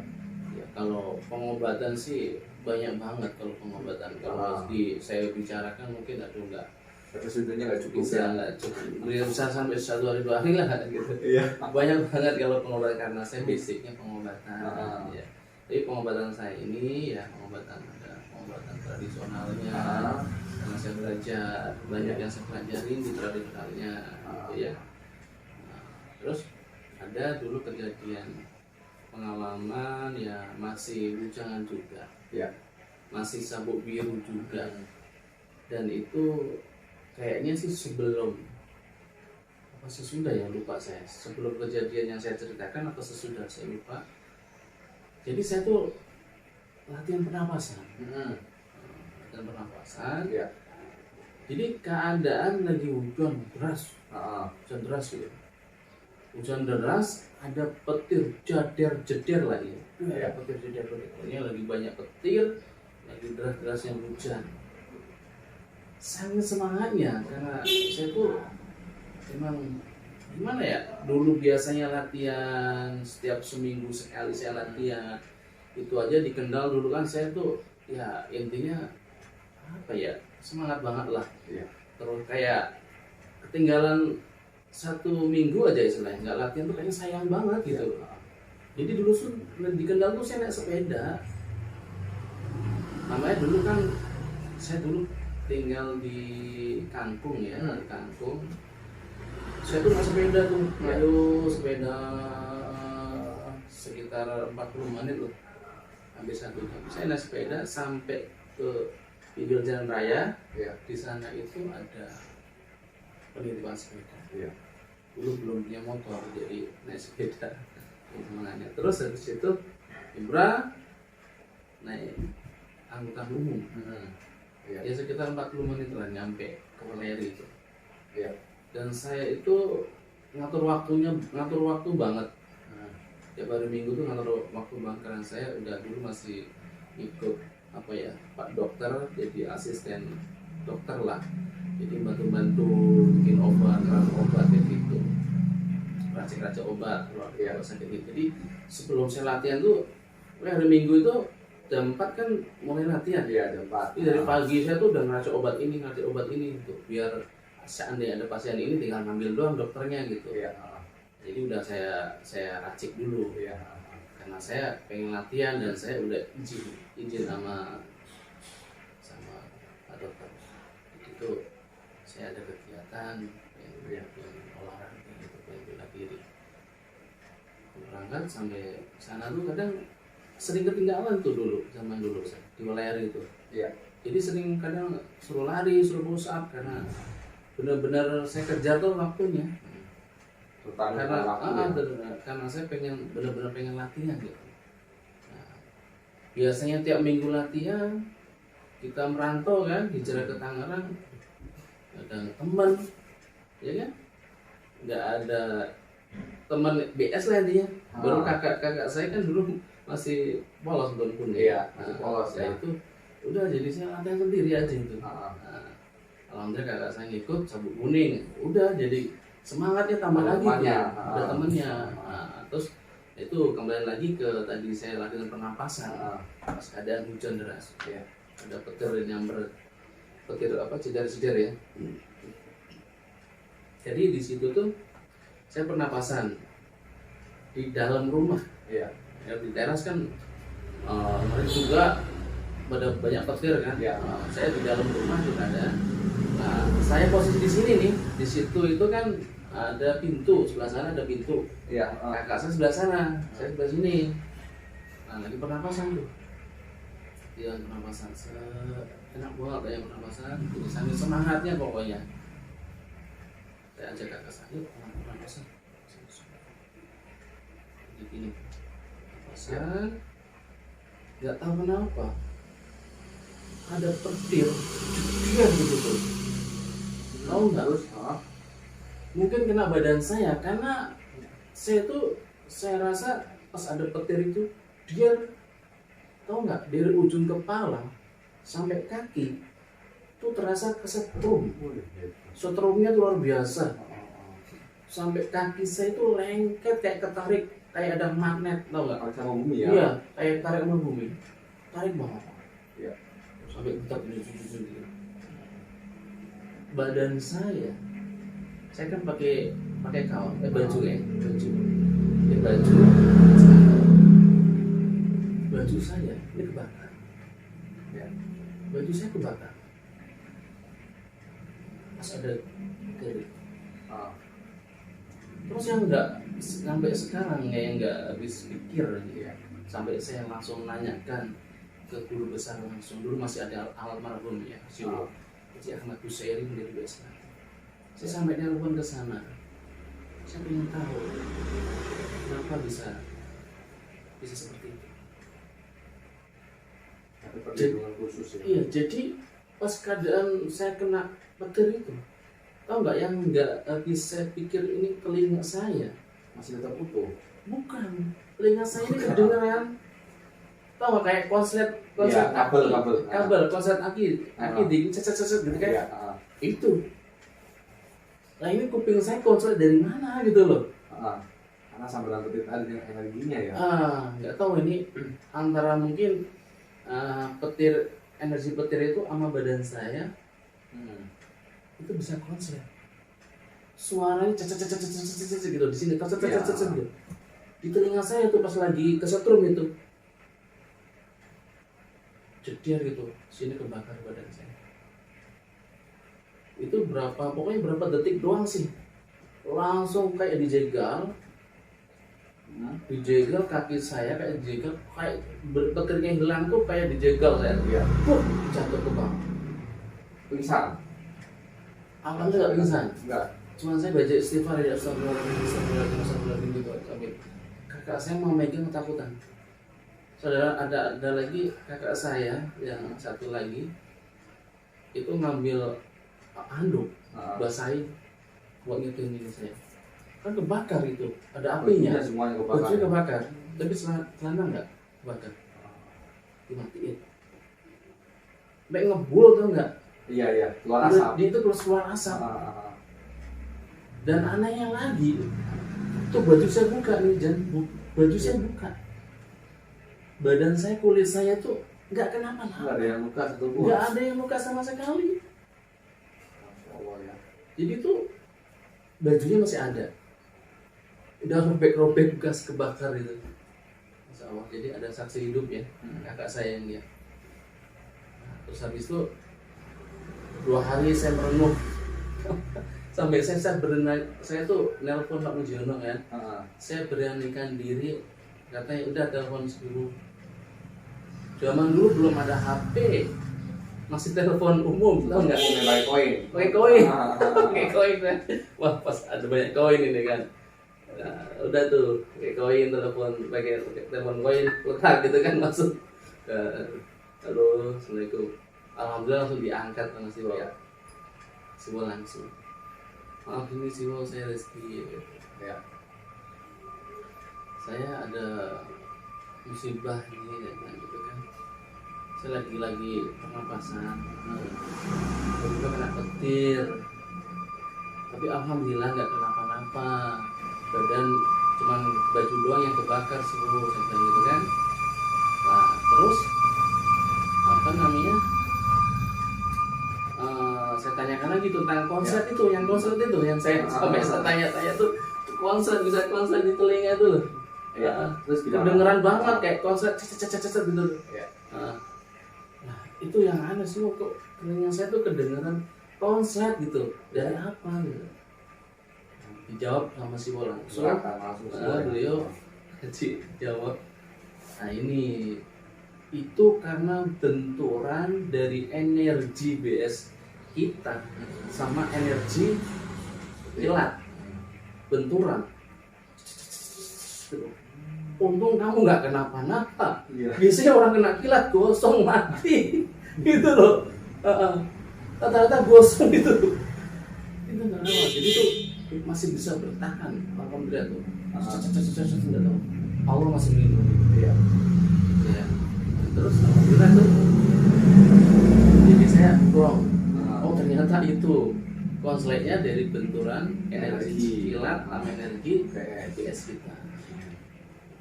Ya kalau pengobatan sih banyak banget kalau pengobatan. Kalau saya bicarakan mungkin aduh nggak Sudahnya nggak cukup bisa ya. nggak cukup, bisa sampai 1 hari 2 hari lah gitu. Iya. Banyak banget kalau pengobatan karena saya basicnya pengobatan. Ya. Tapi pengobatan saya ini ya pengobatan ada pengobatan tradisionalnya. Karena saya belajar banyak yang saya pelajarin di tradisionalnya, gitu ya. Nah, terus ada dulu kejadian pengalaman ya masih bujangan juga, Ya. masih sabuk biru juga, dan itu kayaknya sih sebelum apa sesudah ya lupa saya, sebelum kejadian yang saya ceritakan atau sesudah saya lupa. Jadi saya tuh latihan pernapasan, latihan pernapasan. Ya. Jadi keadaan lagi hujan deras, Heeh. gitu. Hujan deras, ada petir jeder lah ya. Iya. Petir jeder. Ini lagi banyak petir, lagi deras-derasnya hujan. Sangat semangatnya karena saya tuh emang gimana ya, dulu biasanya latihan setiap seminggu sekali saya latihan. Itu aja di Kendal dulu kan saya tuh ya intinya apa ya, semangat banget lah. Iya. Terus kayak ketinggalan 1 minggu aja istilahnya nggak latihan tuh kayaknya sayang banget gitu. Jadi dulu tuh di Kendal tuh saya naik sepeda. Namanya dulu kan saya dulu tinggal di kampung ya, di kampung. Saya tuh naik sepeda tuh, ayo sepeda sekitar 40 menit loh, hampir 1 jam. Saya naik sepeda sampai ke pinggir jalan raya. Iya. Di sana itu ada penitipan sepeda. Iya. Dulu belum punya motor, jadi naik sepeda semangatnya. Terus habis itu Ibra naik angkutan umum. Iya. Ya sekitar 40 menit lah nyampe ke Weleri itu. Iya. Dan saya itu ngatur waktu banget. Tiap hari Minggu tuh ngatur waktu banget karena saya udah dulu masih ikut apa ya, Pak Dokter, jadi asisten dokter lah. Jadi bantu-bantu bikin obat, kayak gitu, racik-racik obat kalau ada sakit gitu. Jadi sebelum saya latihan tuh, hari Minggu itu jam 4 kan mulai latihan. Iya, jam 4. Jadi dari pagi saya tuh udah ngeracik obat ini gitu, biar seandainya ada pasien ini tinggal ngambil doang dokternya gitu. Iya. Jadi udah saya racik dulu. Iya. Karena saya pengen latihan dan saya udah izin sama Pak Dokter. Itu saya ada kegiatan yang olahraga gitu, yang bela diri. Berangkat sampai sana tuh kadang sering ketinggalan tuh zaman dulu saya di Weleri itu. Iya. Jadi sering kadang suruh lari, suruh push up karena benar-benar saya kejar tuh waktunya. Karena saya benar-benar pengen latihan gitu. Nah, biasanya tiap minggu latihan kita merantau kan, hijrah ke Tangerang, ada teman, ya kan, nggak ada teman BS lah intinya. Baru kakak saya kan dulu masih polos belum pun. Iya, masih polos ya. Itu udah jadi saya latihan sendiri aja itu. Nah, alhamdulillah kakak saya ngikut sabuk kuning, udah jadi semangatnya tambah lagi tuh, ada temennya. Nah, terus itu kembali lagi ke tadi saya latihan pernapasan pas keadaan hujan deras. Iya. Ada petir cedar ya. Jadi di situ tuh saya pernapasan di dalam rumah. Iya. Ya, di teras kan kemarin juga banyak petir kan. Iya. Saya di dalam rumah juga ada. Nah, saya posisi di sini nih, di situ itu kan ada pintu, sebelah sana ada pintu. Iya. Kakak saya sebelah sana, saya sebelah sini. Nah, lagi pernapasan tuh. Dia pernapasan, enak banget kayak pernapasan. Jadi sambil semangatnya pokoknya. Saya ajak kakak saya, yuk pernapasan. Jadi gini, pernapasan. Gak tahu kenapa ada petir, dia gitu tuh. Tahu nggak? Mungkin kena badan saya karena saya rasa pas ada petir itu dia, tahu nggak, dari ujung kepala sampai kaki tuh terasa kesetrum. Setrumnya tuh luar biasa. Sampai kaki saya itu lengket kayak ketarik, kayak ada magnet, tahu nggak? Sama bumi ya. Iya, kayak tarik sama bumi. Tarik banget. Iya. Sampai getar gitu. Badan saya kan pakai kaos, baju. Ini baju saya ini kebakar. Ya. Baju saya kebakar. Pas ada kering. Terus yang nggak sampai sekarang yang nggak habis pikir ya. Sampai saya langsung nanyakan ke guru besar langsung. Dulu masih ada almarhum ya, Syukur Haji Ahmad Busairi menjadi BSK. Saya sampai nelpon ke sana. Saya ingin tahu kenapa bisa seperti itu. Ada perlindungan khusus ya. Iya, jadi pas keadaan saya kena petir itu, tahu nggak yang nggak bisa pikir ini telinga saya Masih tetap utuh. bukan, telinga saya ini kedengeran, tahu nggak, kayak konslet Ya, kabel konslet aki di cet gitu kan? Ya, Itu. Nah ini kuping saya konslet dari mana gitu loh? karena sambaran petir tadi dengan energinya ya. Nggak tahu ini antara mungkin energi petir itu sama badan saya itu bisa konslet. Suaranya cet gitu di sini, cet gitu. Di telinga saya tuh pas lagi kesetrum itu. Jediar gitu, sini kebakar badan saya. Itu pokoknya berapa detik doang sih, langsung kayak dijegal, dijegal kaki saya, kayak dijegal, kayak petirnya hilang tuh kayak dijegal saya. Iya. Jatuh ke bawah. Pingsan. Awalnya nggak pingsan, Enggak. cuma saya baca istighfar ya, astagfirullahaladzim gitu sampai kakak saya mau megang ketakutan. Saudara, ada lagi kakak saya yang satu lagi itu ngambil handuk basahin buat ngitungin saya, kan kebakar itu, ada apinya, Semuanya bajunya kebakar. kebakar, tapi celana nggak kebakar, dimatiin. Sampai ngebul tuh nggak? Iya, keluar asap. Dia itu keluar asap. Ah. Dan anehnya lagi, tuh baju saya buka nih, baju saya buka. Badan saya, kulit saya tuh nggak Enggak kenapa-napa, ada yang luka satu pun. nggak ada yang luka sama sekali. Masya Allah ya. Jadi tuh bajunya masih ada, udah robek-robek bekas kebakar itu. Masya Allah. Jadi ada saksi hidup ya, kakak saya yang dia. Nah, terus habis itu 2 hari saya merenung sampai saya berenang, saya tuh nelpon Pak Mujiono kan, saya beranikan diri, katanya udah telepon dulu. Zaman dulu belum ada HP, masih telepon umum, tau nggak? Pakai koin. Pakai koin, pakai koin kan. Wah, pas ada banyak koin ini kan. Nah, udah tuh pakai koin, telepon pakai telepon koin, letak gitu kan, masuk. Halo, assalamualaikum. Alhamdulillah langsung diangkat sama si Wo. Si Wo langsung. Maaf ini si Wo, saya Rizky. Ya. Saya ada musibah ini dan gitu kan. Saya lagi pernapasan, tiba-tiba kena petir. Tapi alhamdulillah nggak kenapa-napa. Badan cuman baju doang yang kebakar sih Bu, saya bilang gitu kan. Nah terus apa namanya? Saya tanyakan lagi tentang konslet itu, yang konslet itu yang saya sampai saya tanya-tanya tuh konslet, bisa konslet di telinga itu loh. Ya, terus Kedengeran banget kayak konslet cet gitu. Ya. Nah, itu yang aneh sih kok telinga saya tuh kedengeran konslet gitu. Dari apa gitu. Dijawab sama si Wo langsung. Beliau jawab. Nah, ini itu karena benturan dari energi BS kita sama energi kilat, benturan. Untung kamu nggak kenapa-napa. Biasanya orang kena kilat gosong mati, gitu loh. Rata-rata gosong gitu. Itu nggak apa. Jadi tuh masih bisa bertahan. Alhamdulillah tuh. Nggak tahu. Allah masih melindungi. Ya. Terus alhamdulillah tuh. Jadi saya wow. Oh ternyata itu konsletnya dari benturan energi kilat sama energi PS kita.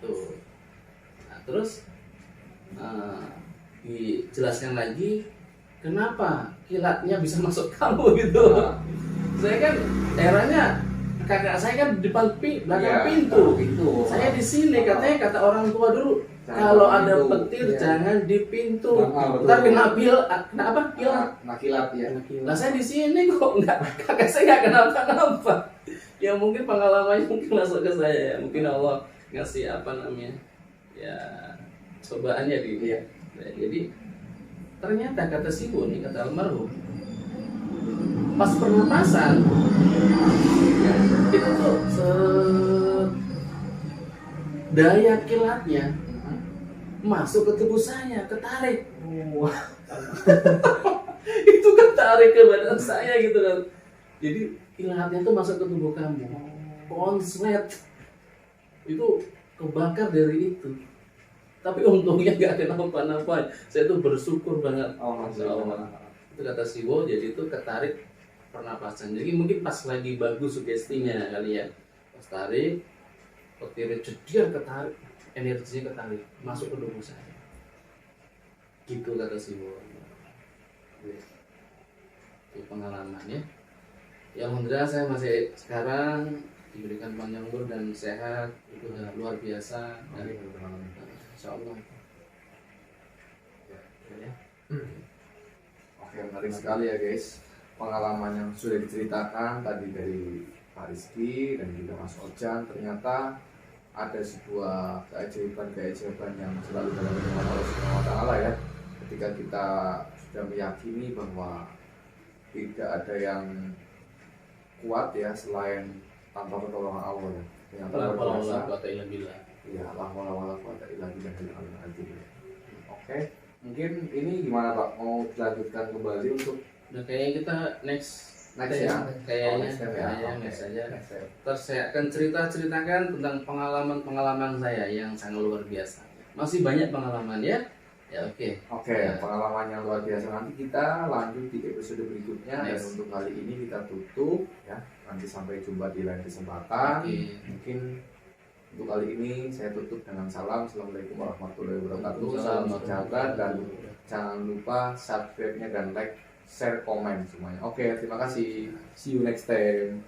Tuh. Nah, terus dijelaskan lagi kenapa kilatnya bisa masuk kamu gitu. Saya kan eranya kakak saya kan di depan belakang pintu. Saya di sini katanya kata orang tua dulu kalau ada petir jangan di pintu. Ntar kena apa? Kilat ya. Nah saya di sini kok enggak, kakak saya nggak kenapa-napa. Ya mungkin pengalamannya mungkin masuk ke saya ya. Mungkin Allah ngasih apa namanya ya cobaannya di. Nah, jadi ternyata kata si Bu nih, kata almarhum, pas pernapasan ya, itu tuh daya kilatnya masuk ke tubuh saya, ketarik. Itu ketarik ke badan saya gitu kan. Jadi kilatnya tuh masuk ke tubuh kamu. Konslet itu kebakar dari itu. Tapi untungnya nggak kenapa-napa. Saya tuh bersyukur banget. Itu kata si Wo, jadi itu ketarik pernapasan. Jadi mungkin pas lagi bagus sugestinya kali ya. Pas tarik, petirnya jedian ketarik, energinya ketarik masuk ke tubuh saya. Gitu kata si Wo. Itu pengalamannya. Ya alhamdulillah saya masih sekarang diberikan panjang umur dan sehat, itu udah luar biasa. Insyaallah. Oke, menarik sekali ya guys, pengalaman yang sudah diceritakan tadi dari Pak Rizky dan juga Mas Ojan. Ternyata ada sebuah keajaiban yang selalu dalam firman Allah Subhanahu wa taala ya. Ketika kita sudah meyakini bahwa tidak ada yang kuat ya selain tanpa pertolongan Allah ya. Ternyata La luar haula biasa. wala quwata illa billah. Iya, la haula wala quwata illa billahil aliyyil azim. Oke, mungkin ini gimana Pak? Mau dilanjutkan kembali untuk Udah kayaknya kita next next ya? Kayaknya next time ya. kayaknya Oke. next aja. Next time. Terus saya akan ceritakan tentang pengalaman saya yang sangat luar biasa. Masih banyak pengalaman ya. Ya oke. Oke, Ya. pengalaman yang luar biasa nanti kita lanjut di episode berikutnya dan Next. untuk kali ini kita tutup ya. Nanti sampai jumpa di lain kesempatan. Oke. Mungkin untuk kali ini saya tutup dengan salam. Assalamualaikum warahmatullahi wabarakatuh. Salam sejahtera dan jangan lupa subscribe-nya dan like, share, komen semuanya. Oke, terima kasih. See you next time.